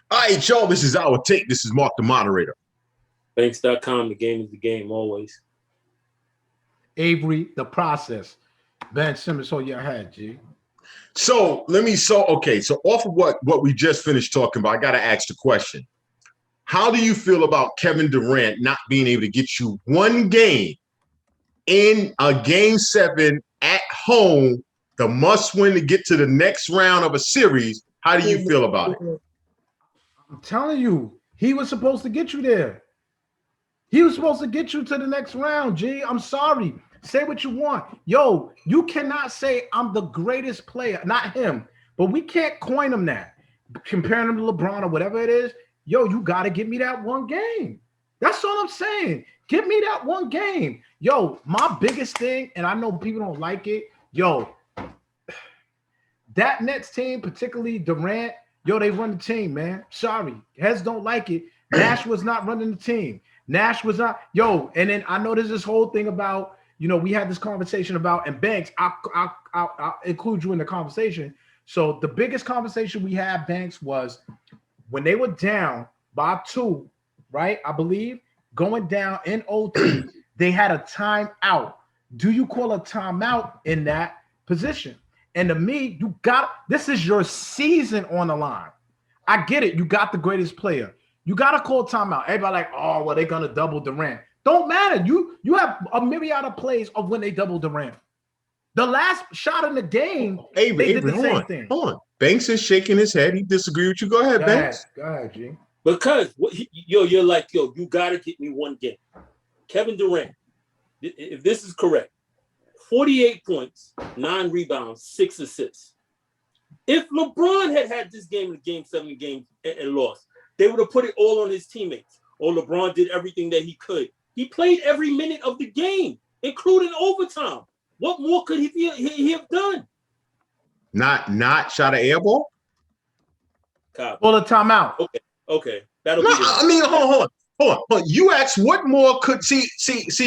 All right, y'all, this is our take. This is Mark, the moderator. Banks.com, the game is the game, always. Avery, the process. Ben Simmons, hold your head, G. So off of what we just finished talking about, I got to ask the question. How do you feel about Kevin Durant not being able to get you one game in a game 7 at home, the must win to get to the next round of a series? How do you feel about it? I'm telling you, he was supposed to get you there. He was supposed to get you to the next round, G. I'm sorry. Say what you want. Yo, you cannot say I'm the greatest player. Not him, but we can't coin him that. Comparing him to LeBron or whatever it is, yo, you got to give me that one game. That's all I'm saying. Give me that one game. Yo, my biggest thing, and I know people don't like it, yo, that Nets team, particularly Durant, yo, they run the team, man. Sorry. Heads don't like it. Nash was not running the team. Nash was not, yo, and then I know there's this whole thing about, you know, we had this conversation about, and Banks, I'll include you in the conversation. So the biggest conversation we had, Banks, was when they were down by 2, right? I believe, going down in OT, they had a timeout. Do you call a timeout in that position? And to me, this is your season on the line. I get it. You got the greatest player. You got to call timeout. Everybody like, oh, well, they're going to double Durant. Don't matter. You have a myriad of plays of when they double Durant. The last shot in the game, they did the same thing. Hold on. Banks is shaking his head. He disagreed with you. Go ahead, Banks. Go ahead, G. Because, you're like, yo, you got to get me one game. Kevin Durant, if this is correct, 48 points, 9 rebounds, 6 assists. If LeBron had this game in the game 7 game and lost, they would have put it all on his teammates. Oh, LeBron did everything that he could. He played every minute of the game, including overtime. What more could he have done? Not shot an air ball? Call a timeout. Okay. That'll be I mean, hold on. You asked what more could see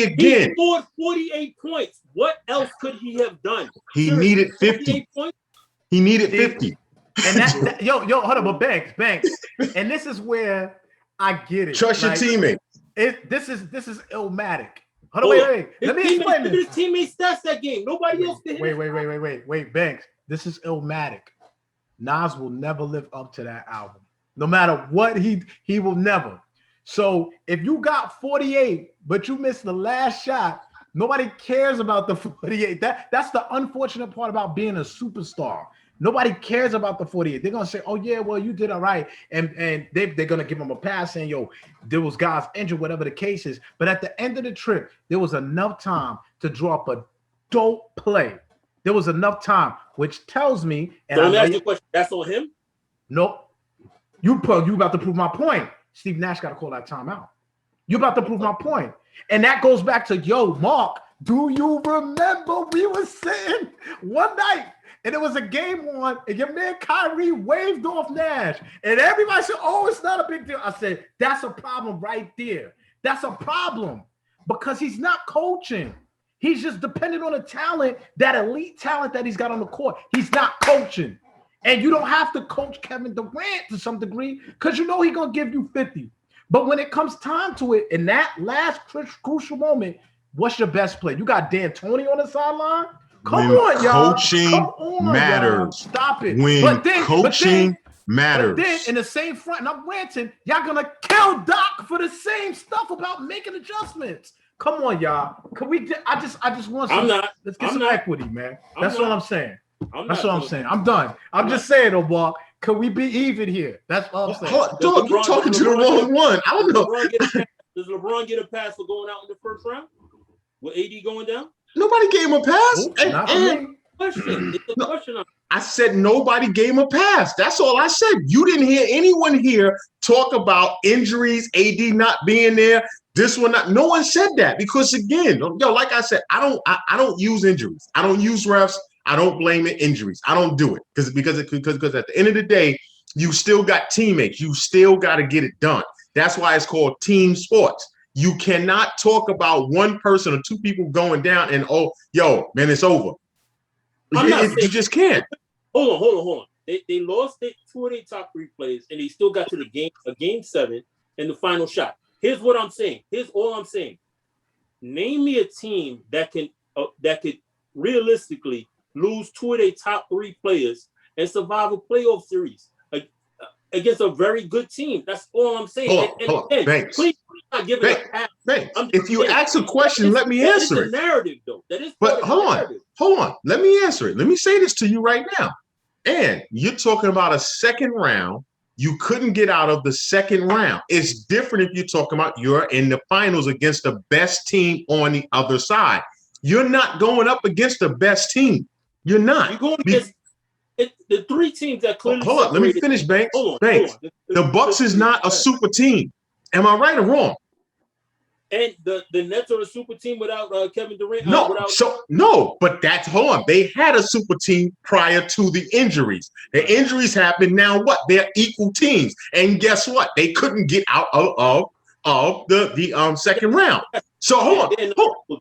again. He scored 48 points. What else could he have done? He needed 50. Points? He needed 50. And that yo, hold on, but Banks. And this is where I get it. Trust your teammate. This is Illmatic. Hold on, wait. Let me explain this. His teammate stats that game. Nobody else did. Wait, Banks. This is Illmatic. Nas will never live up to that album. No matter what, he will never. So if you got 48, but you missed the last shot, nobody cares about the 48. That's the unfortunate part about being a superstar. Nobody cares about the 48. They're gonna say, "Oh yeah, well you did all right," and they're gonna give them a pass saying, "Yo, there was guys injured, whatever the case is." But at the end of the trip, there was enough time to drop a dope play. There was enough time, which tells me. And let me ask you a question. That's on him? Nope. You about to prove my point. Steve Nash got to call that timeout. You about to prove my point, and that goes back to Mark. Do you remember we were sitting one night? And it was a game 1, and your man Kyrie waved off Nash. And everybody said, oh, it's not a big deal. I said, that's a problem right there. That's a problem because he's not coaching. He's just dependent on the talent, that elite talent that he's got on the court. He's not coaching. And you don't have to coach Kevin Durant to some degree because you know he's going to give you 50. But when it comes time to it, in that last crucial moment, what's your best play? You got D'Antoni on the sideline? Come on, y'all. Coaching matters. Y'all. Stop it. When coaching matters. But then in the same front, and I'm ranting, y'all gonna kill Doc for the same stuff about making adjustments. Come on, y'all. Can we? I just want some. Let's get some equity, man. That's all I'm saying. That's all I'm saying. I'm done. I'm just saying, Obama. Can we be even here? That's all I'm saying. Dog, you're talking to the wrong one. I don't know. Does LeBron get a pass for going out in the first round with AD going down? Nobody gave him a pass. I said nobody gave him a pass. That's all I said. You didn't hear anyone here talk about injuries, AD not being there. This one, not. No one said that because again, like I said, I don't use injuries. I don't use refs. I don't blame it injuries. I don't do it because at the end of the day, you still got teammates. You still got to get it done. That's why it's called team sports. You cannot talk about one person or 2 people going down and man, it's over. You just can't. Hold on. They lost two of their top 3 players, and they still got to the game 7 in the final shot. Here's what I'm saying. Here's all I'm saying. Name me a team that could realistically lose 2 of their top 3 players and survive a playoff series against a very good team. That's all I'm saying. Hold on. Banks. Please not give it a pass. Banks. If you ask a question, let me answer it. That is the narrative, though. That is. But hold on. Let me answer it. Let me say this to you right now. And you're talking about a second round. You couldn't get out of the second round. It's different if you're talking about you're in the finals against the best team on the other side. You're not going up against the best team. You're not. You're going against the 3 teams that clearly. Hold on. Let me finish, Banks. Hold on. Banks. The Bucks is not a super team. Am I right or wrong? And the Nets are a super team without Kevin Durant. No, but that's hold on. They had a super team prior to the injuries. The injuries happened. Now what? They're equal teams. And guess what? They couldn't get out of the second round. So hold on.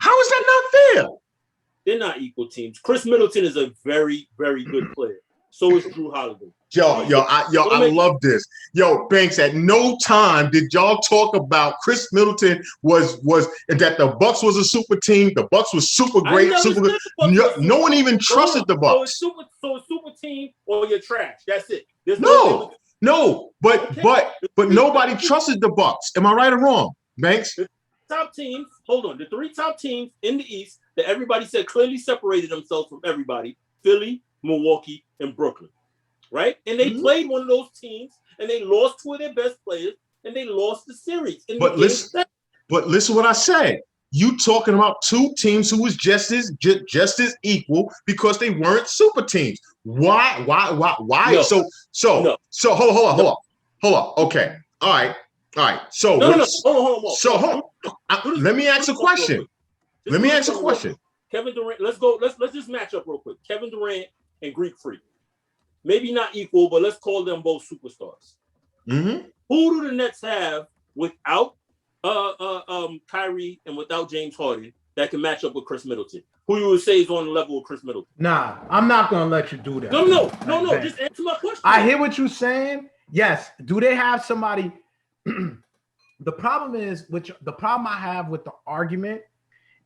How is that not fair? They're not equal teams. Chris Middleton is a very, very good player. So is Drew Holiday. I love this. Yo, Banks, at no time did y'all talk about Chris Middleton was that the Bucks was a super team. The Bucks was super great, super good. No one even trusted the Bucks. So a super team or you're trash. That's it. But nobody trusted the Bucks. Am I right or wrong, Banks? The top teams, hold on. The 3 top teams in the East that everybody said clearly separated themselves from everybody: Philly, Milwaukee, and Brooklyn. Right? And they played one of those teams, and they lost 2 of their best players, and they lost the series. But listen what I said. You talking about 2 teams who was just as equal because they weren't super teams. Why? No. So hold on. Okay. All right. So hold on. Let me ask a question. Kevin Durant. Let's just match up real quick. Kevin Durant and Greek Freak. Maybe not equal, but let's call them both superstars. Mm-hmm. Who do the Nets have without Kyrie and without James Harden that can match up with Chris Middleton? Who you would say is on the level of Chris Middleton? Nah, I'm not gonna let you do that. No. Just answer my question. I hear what you're saying. Yes. Do they have somebody? The problem I have with the argument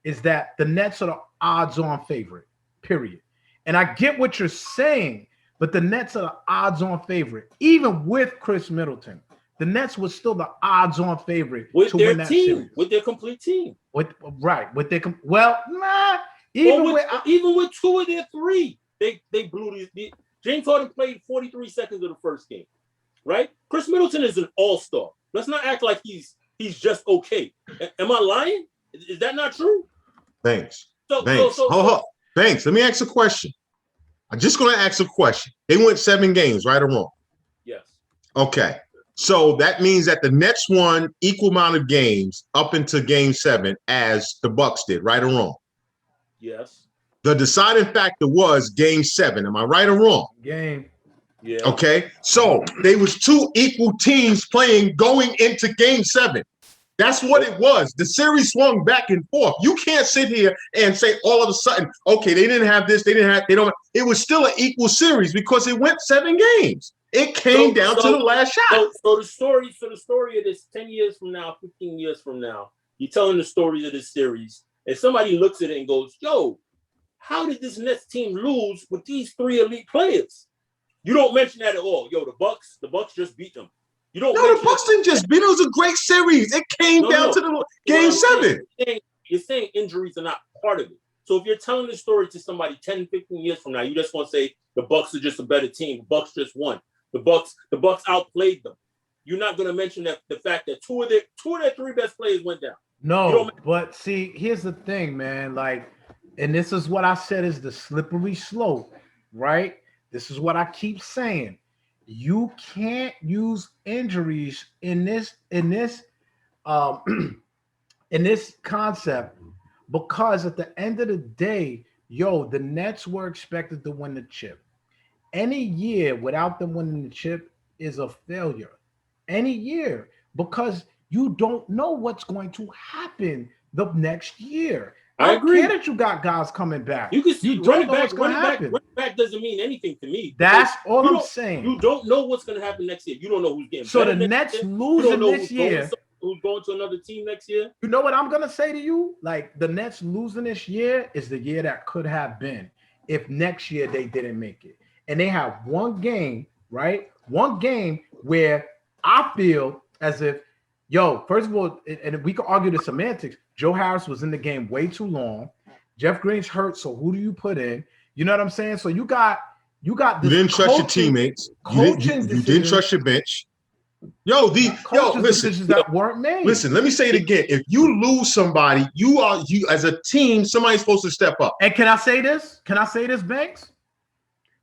is that the Nets are the odds-on favorite. Period. And I get what you're saying. But the Nets are the odds-on favorite. Even with Chris Middleton, the Nets was still the odds-on favorite to win that series. With their complete team. Even with 2 of their 3, they blew these. James Harden played 43 seconds of the first game, right? Chris Middleton is an all-star. Let's not act like he's just okay. Am I lying? Is that not true? Thanks. Thanks. Let me ask a question. I'm just going to ask a question. They went 7 games, right or wrong? Yes. Okay. So that means that the Nets won equal amount of games up into game 7 as the Bucks did, right or wrong? Yes. The deciding factor was game 7. Am I right or wrong? Game. Yeah. Okay. So they was 2 equal teams playing going into game 7. That's what it was. The series swung back and forth. You can't sit here and say all of a sudden, okay, they didn't have this, they don't. It was still an equal series because it went 7 games. It came down to the last shot. So the story of this 10 years from now, 15 years from now, you're telling the story of this series, and somebody looks at it and goes, yo, how did this Nets team lose with these 3 elite players? You don't mention that at all. Yo, the Bucks just beat them. You don't. No, the Bucks didn't just beat. It was a great series. It came down to the game 7. You're saying injuries are not part of it. So if you're telling the story to somebody 10, 15 years from now, you just want to say the Bucks are just a better team. The Bucks just won. The Bucks outplayed them. You're not going to mention that the fact that 2 of their 3 best players went down. No, but see, here's the thing, man. Like, and this is what I said is the slippery slope, right? This is what I keep saying. You can't use injuries in this concept because at the end of the day, the Nets were expected to win the chip. Any year without them winning the chip is a failure. Any year, because you don't know what's going to happen the next year. I agree. care that you got guys coming back. You can see running back doesn't mean anything to me. That's all I'm saying. You don't know what's going to happen next year. You don't know who's getting so the Nets losing this year. Who's going to another team next year? You know what I'm going to say to you? Like, the Nets losing this year is the year that could have been if next year they didn't make it. And they have one game, right? One game where I feel as if, first of all, and we could argue the semantics, Joe Harris was in the game way too long. Jeff Green's hurt, so who do you put in? You know what I'm saying? So you got this. You didn't trust your teammates. You didn't trust your bench. Listen, that weren't made. Listen, let me say it again. If you lose somebody, you as a team, somebody's supposed to step up. And can I say this? Banks?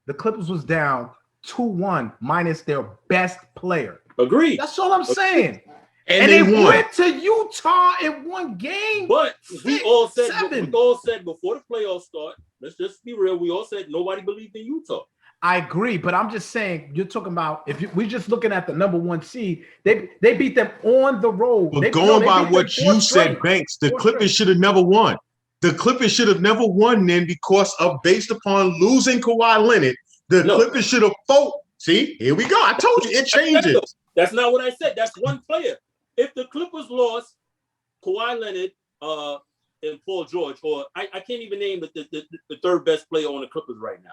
The Clippers was down 2-1 minus their best player. Agreed. That's all I'm saying. And they went to Utah in one game. But we all said before the playoffs start, let's just be real, we all said nobody believed in Utah. I agree, but I'm just saying, you're talking about, we're just looking at the number 1 seed, they beat them on the road. But going by what you said, Banks, the Clippers should have never won. The Clippers should have never won then because based upon losing Kawhi Leonard, Clippers should have fought. See, here we go. I told you, it changes. That's not what I said. That's one player. If the Clippers lost Kawhi Leonard and Paul George, or I can't even name the third best player on the Clippers right now.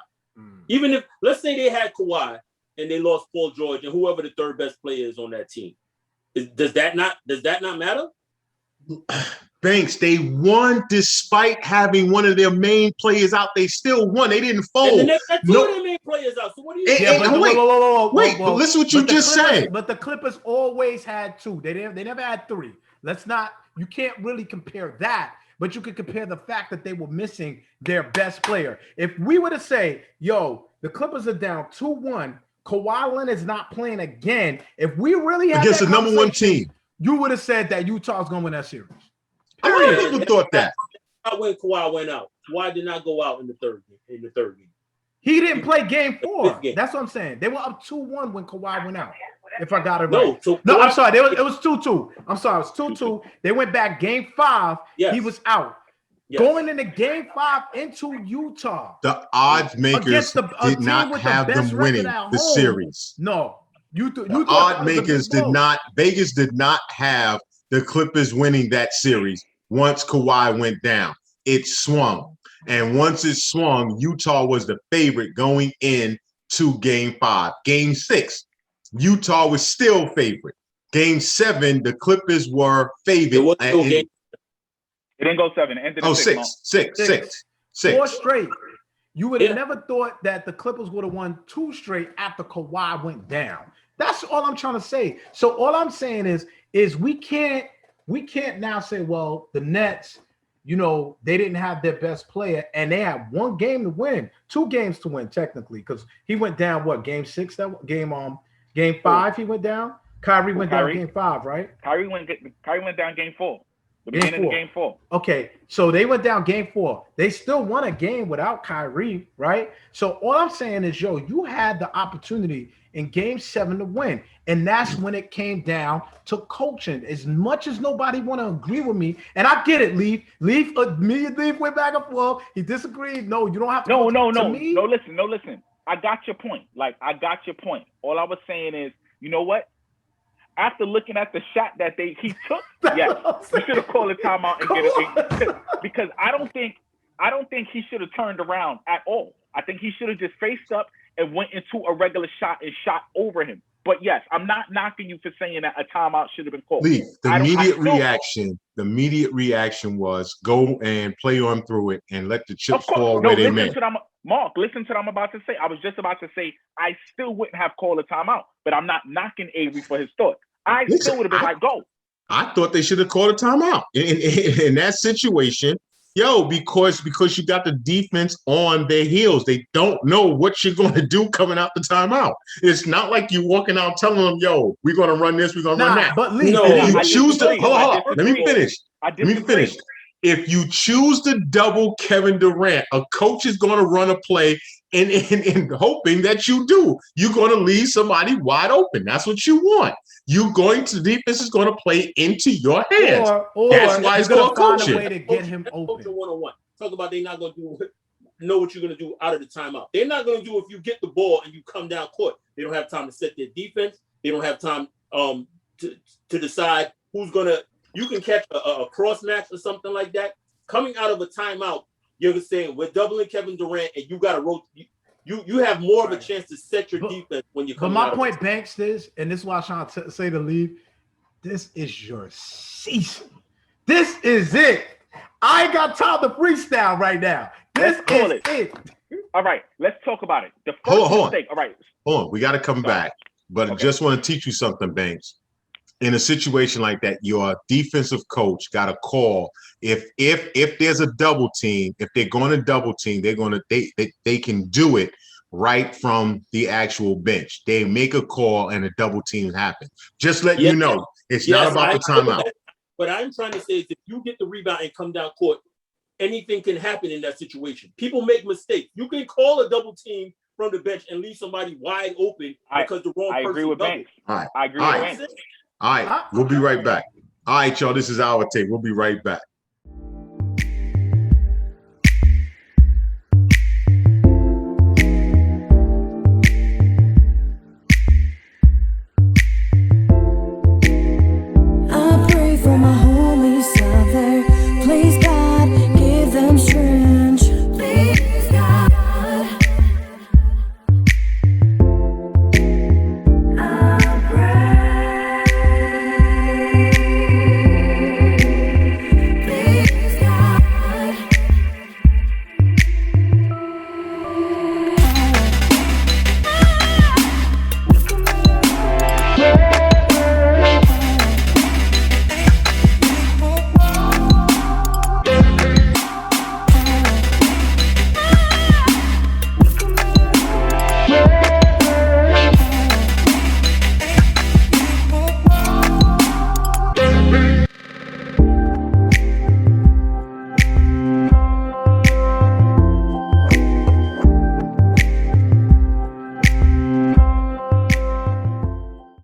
Even if, let's say they had Kawhi and they lost Paul George and whoever the third best player is on that team, does that not matter? Banks, they won despite having one of their main players out. They still won. They didn't fold. And the Nets had two of their main players out. So what do you? Wait, but listen what you just said. But the Clippers always had two. They never had three. You can't really compare that. But you could compare the fact that they were missing their best player. If we were to say, the Clippers are down 2-1, Kawhi Leonard's not playing again. If we really had against the number 1 team, you would have said that Utah's going to win that series. I would have never thought that. When Kawhi went out, Kawhi did not go out in the third game. He didn't play game 4. That's what I'm saying. They were up 2-1 when Kawhi went out. If I got it right. No, I'm sorry. It was 2-2. I'm sorry. It was 2-2. They went back game 5. Yes. He was out. Yes. Going into game 5 into Utah. The odds makers did not have them winning the series. No. The odds makers did not. Vegas did not have the Clippers winning that series once Kawhi went down. It swung. And once it swung, Utah was the favorite going into game 5. Game 6. Utah was still favorite. Game 7, the Clippers were favorite. It didn't go 7. It ended 6. 4 straight. You would have never thought that the Clippers would have won 2 straight after Kawhi went down. That's all I'm trying to say. So all I'm saying is we can't now say, well, the Nets, they didn't have their best player and they had 1 game to win, 2 games to win technically, because he went down game 6 Game 5, he went down. Kyrie went down game 5, right? Kyrie went down game 4. The beginning of game 4. Okay, so they went down game 4. They still won a game without Kyrie, right? So all I'm saying is, you had the opportunity in game 7 to win. And that's when it came down to coaching. As much as nobody want to agree with me, and I get it, Leaf. Me and Leaf went back and forth. He disagreed. No, you don't have to. No, listen. I got your point. All I was saying is, you know what? After looking at the shot that he took, yes, you should have called a timeout and get it because I don't think he should have turned around at all. I think he should have just faced up and went into a regular shot and shot over him. But yes, I'm not knocking you for saying that a timeout should have been called. The immediate reaction was go and play on through it and let the chips fall where they may. Mark, listen to what I'm about to say. I was just about to say I still wouldn't have called a timeout, but I'm not knocking Avery for his thought. Still would have been like, go. I thought they should have called a timeout in that situation. Because you got the defense on their heels. They don't know what you're going to do coming out the timeout. It's not like you walking out telling them, we're going to run this, we're going to run that. But you choose to hold on. Let me finish. If you choose to double Kevin Durant, a coach is going to run a play and hoping that you do. You're going to leave somebody wide open. That's what you want. The defense is going to play into your hands. Or that's why it's called coaching. A way to get him open. One-on-one. Talk about they're not going to know what you're going to do out of the timeout. They're not going to do if you get the ball and you come down court. They don't have time to set their defense. They don't have time to decide who's going to. You can catch a cross match or something like that. Coming out of a timeout, you're saying we're doubling Kevin Durant, and you got to rotate. You have more of a chance to set your defense when you come. But my point, Banks, is, and this is why I'm trying to say to leave. This is your season. This is it. I ain't got time to freestyle right now. This is it. All right, let's talk about it. The first mistake. All right, hold on. We got to come back, but I just want to teach you something, Banks. In a situation like that, your defensive coach got a call. If there's a double team, if they're going to double team, they can do it right from the actual bench. They make a call and a double team happens. Just let you know, it's not about the timeout. What I'm trying to say is, if you get the rebound and come down court, anything can happen in that situation. People make mistakes. You can call a double team from the bench and leave somebody wide open because the wrong person. I agree with Banks. All right. I agree with Banks. All right, we'll be right back. All right, y'all, this is our take. We'll be right back.